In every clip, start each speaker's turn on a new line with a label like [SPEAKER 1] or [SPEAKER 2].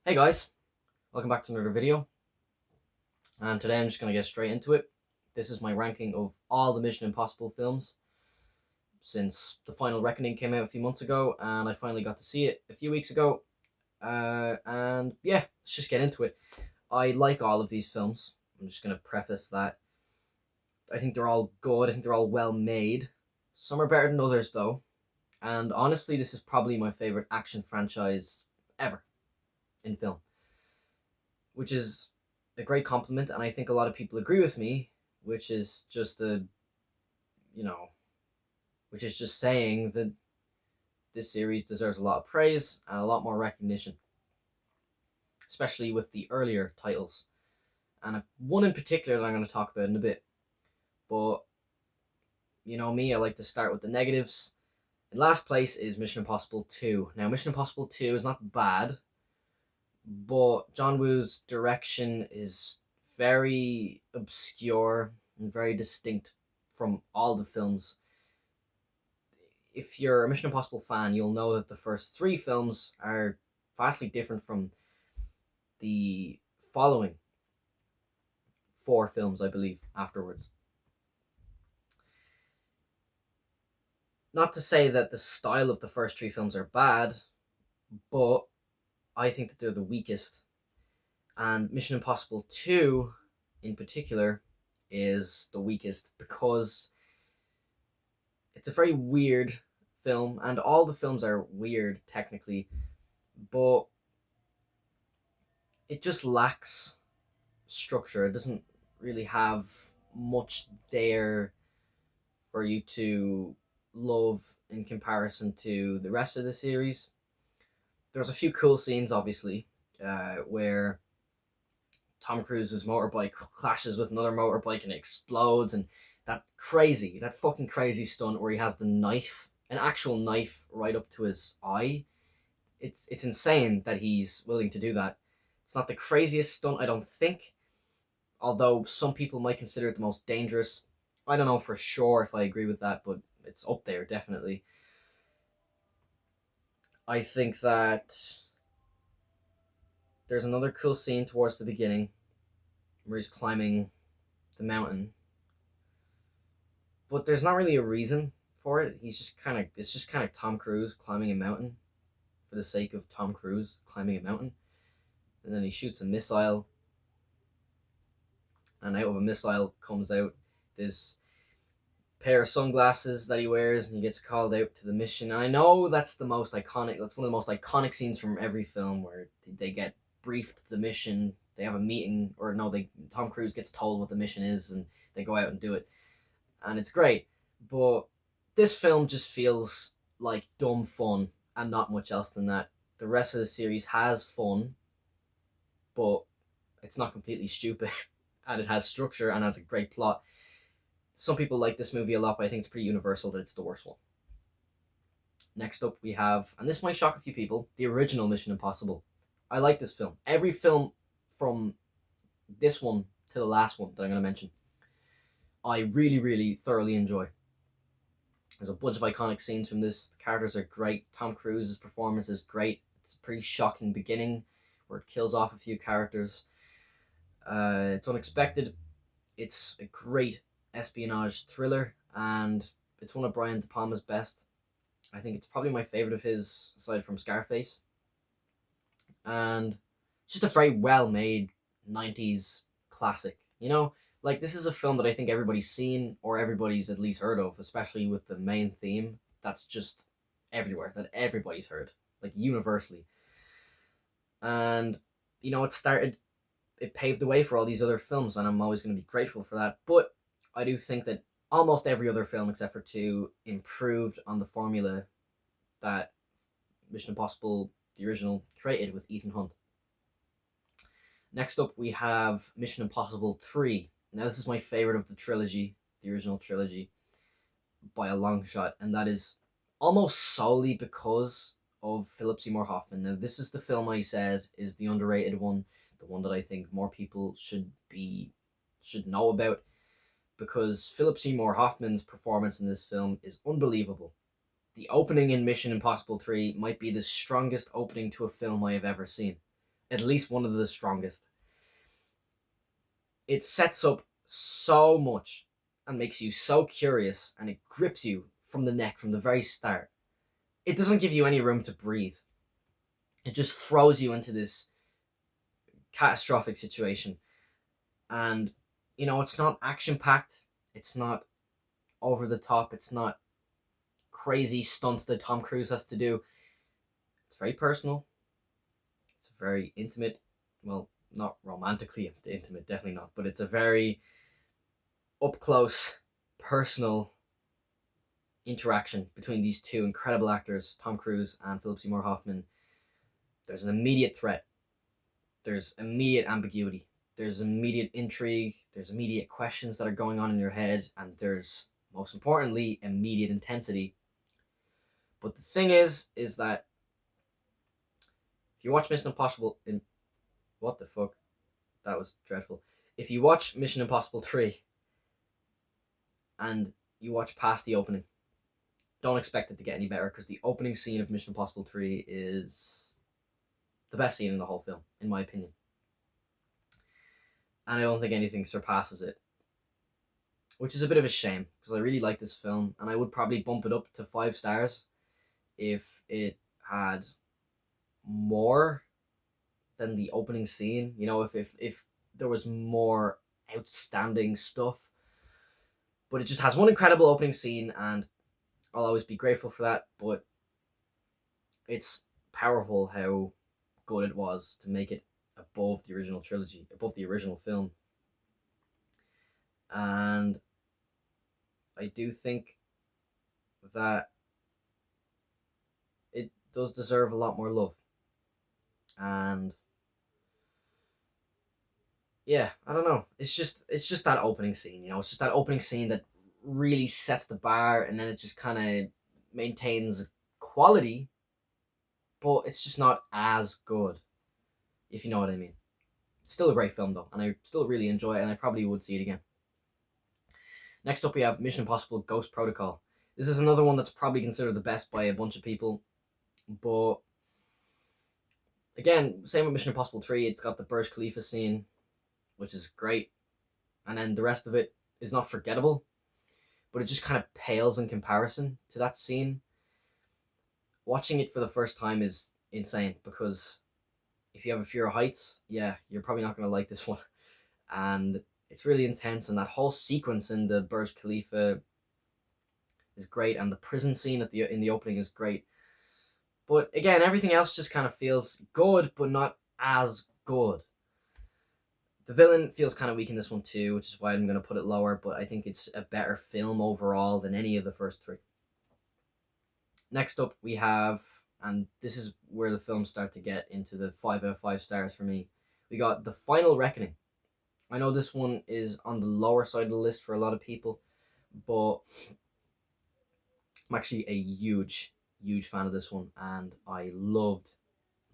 [SPEAKER 1] Hey guys, welcome back to another video, and today I'm just going to get straight into it. This is my ranking of all the Mission Impossible films since The Final Reckoning came out a few months ago, and I finally got to see it a few weeks ago. And yeah, let's just get into it. I like all of these films. I'm just going to preface that. I think they're all good, I think they're all well made. Some are better than others though, and honestly, this is probably my favorite action franchise ever in film, which is a great compliment, and I think a lot of people agree with me, which is just you know, which is just saying that this series deserves a lot of praise and a lot more recognition, especially with the earlier titles. And one in particular that I'm going to talk about in a bit. But you know me, I like to start with the negatives. In last place is Mission Impossible 2. Now, Mission Impossible 2 is not bad, but John Woo's direction is very obscure and very distinct from all the films. If you're a Mission Impossible fan, you'll know that the first three films are vastly different from the following four films, I believe, afterwards. Not to say that the style of the first three films are bad, but I think that they're the weakest. And Mission Impossible 2, in particular, is the weakest because it's a very weird film, and all the films are weird technically, but it just lacks structure. It doesn't really have much there for you to love in comparison to the rest of the series. There's a few cool scenes, obviously, where Tom Cruise's motorbike clashes with another motorbike and it explodes, and that fucking crazy stunt where he has the knife, an actual knife, right up to his eye. It's insane that he's willing to do that. It's not the craziest stunt, I don't think, although some people might consider it the most dangerous. I don't know for sure if I agree with that, but it's up there, definitely. I think that there's another cool scene towards the beginning where he's climbing the mountain, but there's not really a reason for it. It's just kind of Tom Cruise climbing a mountain for the sake of Tom Cruise climbing a mountain. And then he shoots a missile, and out of a missile comes out this pair of sunglasses that he wears, and he gets called out to the mission. And I know that's one of the most iconic scenes from every film, where they get briefed the mission, they have a meeting, or no, Tom Cruise gets told what the mission is, and they go out and do it, and it's great. But this film just feels like dumb fun and not much else than that. The rest of the series has fun, but it's not completely stupid, and it has structure and has a great plot. Some people like this movie a lot, but I think it's pretty universal that it's the worst one. Next up, we have, and this might shock a few people, the original Mission Impossible. I like this film. Every film from this one to the last one that I'm going to mention, I really, really thoroughly enjoy. There's a bunch of iconic scenes from this. The characters are great. Tom Cruise's performance is great. It's a pretty shocking beginning where it kills off a few characters. It's unexpected. It's a great espionage thriller, and it's one of Brian De Palma's best. I think it's probably my favorite of his, aside from Scarface. And it's just a very well made 90s classic. You know, like, this is a film that I think everybody's seen or everybody's at least heard of, especially with the main theme that's just everywhere, that everybody's heard, like, universally. And, you know, it paved the way for all these other films, and I'm always going to be grateful for that. But I do think that almost every other film except for 2 improved on the formula that Mission Impossible, the original, created with Ethan Hunt. Next up, we have Mission Impossible 3. Now, this is my favorite of the trilogy, the original trilogy, by a long shot, and that is almost solely because of Philip Seymour Hoffman. Now, this is the film I said is the underrated one, the one that I think more people should know about, because Philip Seymour Hoffman's performance in this film is unbelievable. The opening in Mission Impossible 3 might be the strongest opening to a film I have ever seen. at least one of the strongest. It sets up so much and makes you so curious, and it grips you from the neck from the very start. It doesn't give you any room to breathe. It just throws you into this catastrophic situation. And, it's not action packed. It's not over the top. It's not crazy stunts that Tom Cruise has to do. It's very personal. It's very intimate. Well, not romantically intimate, definitely not. But it's a very up close, personal interaction between these two incredible actors, Tom Cruise and Philip Seymour Hoffman. There's an immediate threat. There's immediate ambiguity. There's immediate intrigue. There's immediate questions that are going on in your head. And there's, most importantly, immediate intensity. But the thing is that if you watch Mission Impossible in... What the fuck? That was dreadful. If you watch Mission Impossible 3 and you watch past the opening, don't expect it to get any better, because the opening scene of Mission Impossible 3 is the best scene in the whole film, in my opinion. And I don't think anything surpasses it, which is a bit of a shame, because I really like this film, and I would probably bump it up to 5 stars if it had more than the opening scene. If there was more outstanding stuff. But it just has one incredible opening scene, and I'll always be grateful for that. But it's powerful how good it was to make it above the original trilogy, above the original film. And I do think that it does deserve a lot more love. And yeah, I don't know. It's just that opening scene, It's just that opening scene that really sets the bar, and then it just kind of maintains quality, but it's just not as good, if you know what I mean. It's still a great film though, and I still really enjoy it, and I probably would see it again. Next up, we have Mission Impossible Ghost Protocol. This is another one that's probably considered the best by a bunch of people, but again, same with Mission Impossible 3. It's got the Burj Khalifa scene, which is great, and then the rest of it is not forgettable, but it just kind of pales in comparison to that scene. Watching it for the first time is insane, because if you have a fear of heights, yeah, you're probably not going to like this one. And it's really intense, and that whole sequence in the Burj Khalifa is great, and the prison scene in the opening is great. But again, everything else just kind of feels good, but not as good. The villain feels kind of weak in this one too, which is why I'm going to put it lower, but I think it's a better film overall than any of the first 3. Next up, we have, and this is where the films start to get into the 5 out of 5 stars for me, we got The Final Reckoning. I know this one is on the lower side of the list for a lot of people, but I'm actually a huge fan of this one, and I loved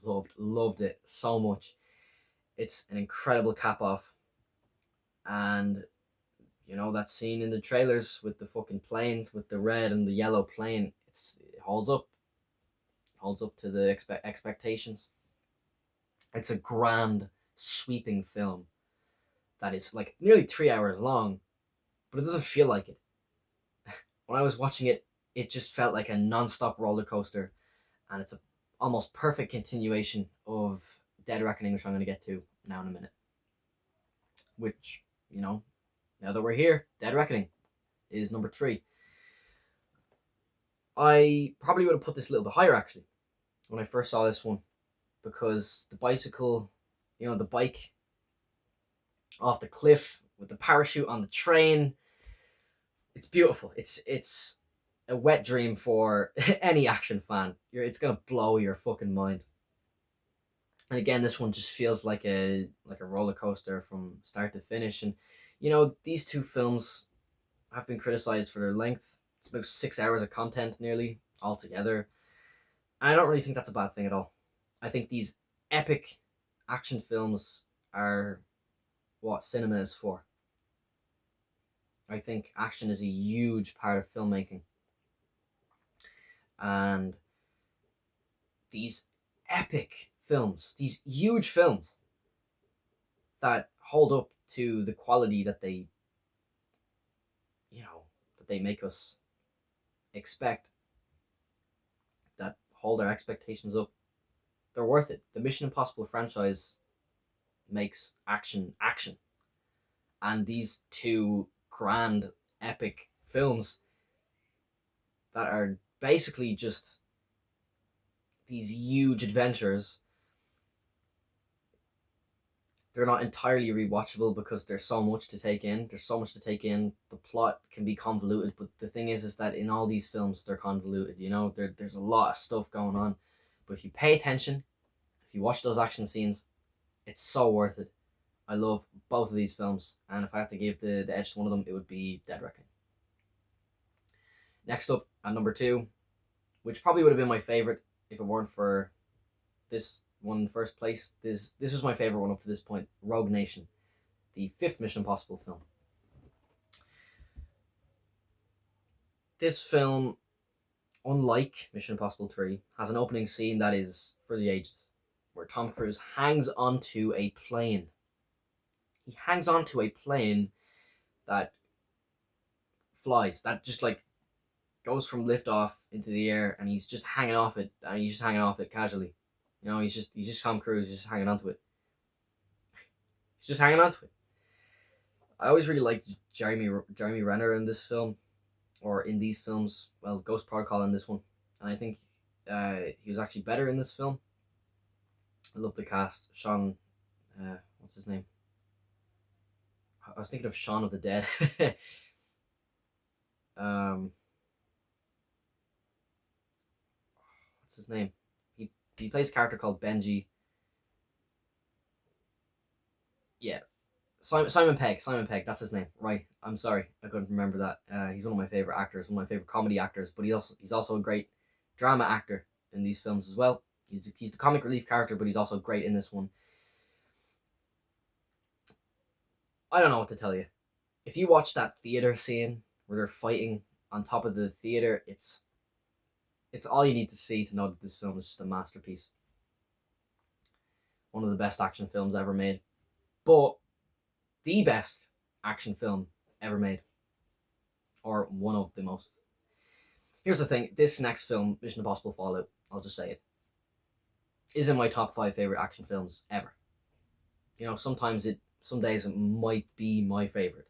[SPEAKER 1] it so much. It's an incredible cap off, and that scene in the trailers with the fucking planes, with the red and the yellow plane, it holds up to the expectations. It's a grand, sweeping film that is like nearly 3 hours long, but it doesn't feel like it. When I was watching it, it just felt like a non-stop roller coaster, and it's a almost perfect continuation of Dead Reckoning, which I'm going to get to now in a minute. Which, now that we're here, Dead Reckoning is number 3. I probably would have put this a little bit higher, actually, when I first saw this one, because the bicycle, the bike off the cliff with the parachute on the train, it's beautiful. It's a wet dream for any action fan. It's going to blow your fucking mind. And again, this one just feels like a roller coaster from start to finish. And these two films have been criticized for their length. It's about 6 hours of content nearly altogether. And I don't really think that's a bad thing at all. I think these epic action films are what cinema is for. I think action is a huge part of filmmaking. And these epic films, these huge films that hold up to the quality that they make us expect, that hold our expectations up, they're worth it. The Mission Impossible franchise makes action action. And these two grand epic films that are basically just these huge adventures, they're not entirely rewatchable because there's so much to take in. There's so much to take in. The plot can be convoluted, but the thing is that in all these films, they're convoluted. There's a lot of stuff going on. But if you pay attention, if you watch those action scenes, it's so worth it. I love both of these films, and if I had to give the edge to one of them, it would be Dead Reckoning. Next up, at number 2, which probably would have been my favorite if it weren't for this one in the first place. This was my favorite one up to this point, Rogue Nation, the 5th Mission Impossible film. This film, unlike Mission Impossible 3, has an opening scene that is for the ages, where Tom Cruise hangs onto a plane. He hangs onto a plane that flies, that just like goes from liftoff into the air, and he's just hanging off it, and he's just hanging off it casually. He's just Tom Cruise, just hanging onto it. He's just hanging onto it. I always really liked Jeremy Renner in this film, or in these films. Well, Ghost Protocol in this one, and I think he was actually better in this film. I love the cast. Sean, what's his name? I was thinking of Shaun of the Dead. What's his name? He plays a character called Benji. Yeah, Simon Pegg. That's his name. Right. I'm sorry, I couldn't remember that. He's one of my favorite actors, one of my favorite comedy actors. But he's also a great drama actor in these films as well. He's the comic relief character, but he's also great in this one. I don't know what to tell you. If you watch that theater scene where they're fighting on top of the theater, it's all you need to see to know that this film is just a masterpiece. One of the best action films ever made. But the best action film ever made. Or one of the most. Here's the thing. This next film, Mission Impossible Fallout, I'll just say it, is in my top 5 favorite action films ever. Some days it might be my favorite.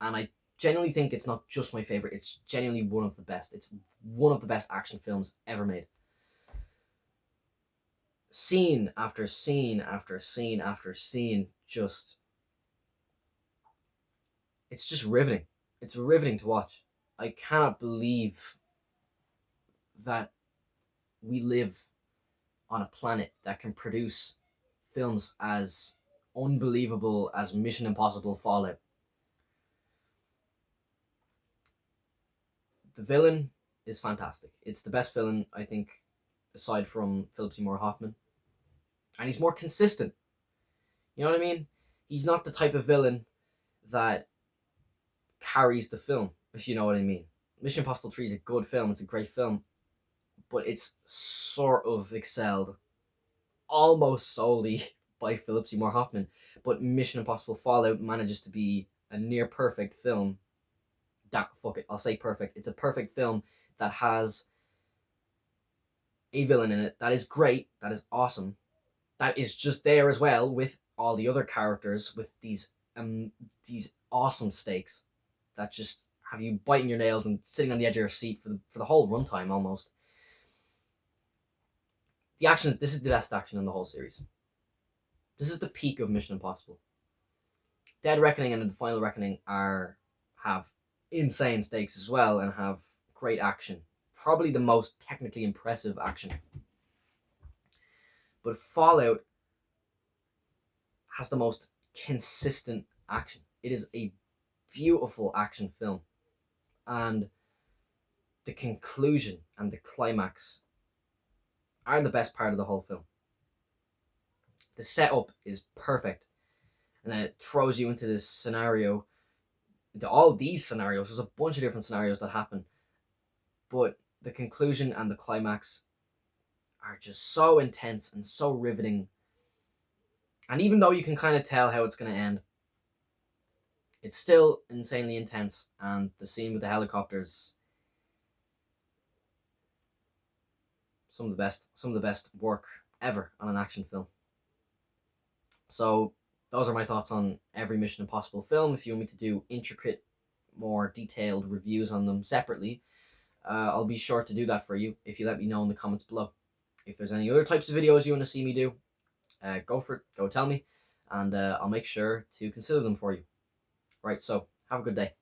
[SPEAKER 1] And I genuinely think it's not just my favorite, it's genuinely one of the best. It's one of the best action films ever made. Scene after scene after scene after scene, it's just riveting. It's riveting to watch. I cannot believe that we live on a planet that can produce films as unbelievable as Mission Impossible Fallout. The villain is fantastic. It's the best villain, I think, aside from Philip Seymour Hoffman. And he's more consistent. You know what I mean? He's not the type of villain that carries the film, if you know what I mean. Mission Impossible 3 is a good film. It's a great film. But it's sort of excelled almost solely by Philip Seymour Hoffman. But Mission Impossible Fallout manages to be a near perfect film. Fuck it, I'll say perfect. It's a perfect film that has a villain in it that is great, that is awesome, that is just there as well with all the other characters, with these awesome stakes that just have you biting your nails and sitting on the edge of your seat for the whole runtime almost. The action, this is the best action in the whole series. This is the peak of Mission Impossible. Dead Reckoning and The Final Reckoning have insane stakes as well and have great action. Probably the most technically impressive action. But Fallout has the most consistent action. It is a beautiful action film. And the conclusion and the climax are the best part of the whole film. The setup is perfect. And then it throws you into this scenario, into all these scenarios. There's a bunch of different scenarios that happen. But the conclusion and the climax are just so intense and so riveting. And even though you can kind of tell how it's going to end, it's still insanely intense. And the scene with the helicopters, some of the best work ever on an action film. So those are my thoughts on every Mission Impossible film. If you want me to do intricate, more detailed reviews on them separately, I'll be sure to do that for you if you let me know in the comments below. If there's any other types of videos you want to see me do, go for it, go tell me, and I'll make sure to consider them for you. Right, so have a good day.